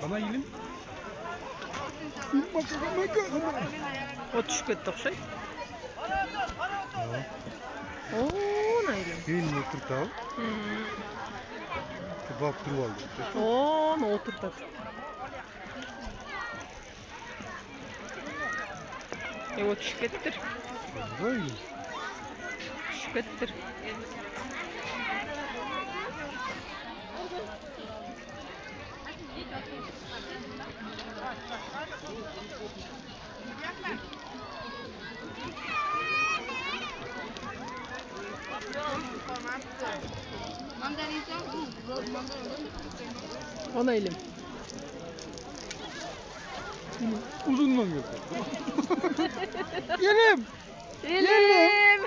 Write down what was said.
Bana gelin. O tushib ketdi o'xshaydi. Nayli. Keyin o'tirtib. Kebab turib oldi. O'tirtadi. O tushib ketdi. Voy. Tushib ketdi. Ona elim. Uzundan geldi. Yelim. Elim.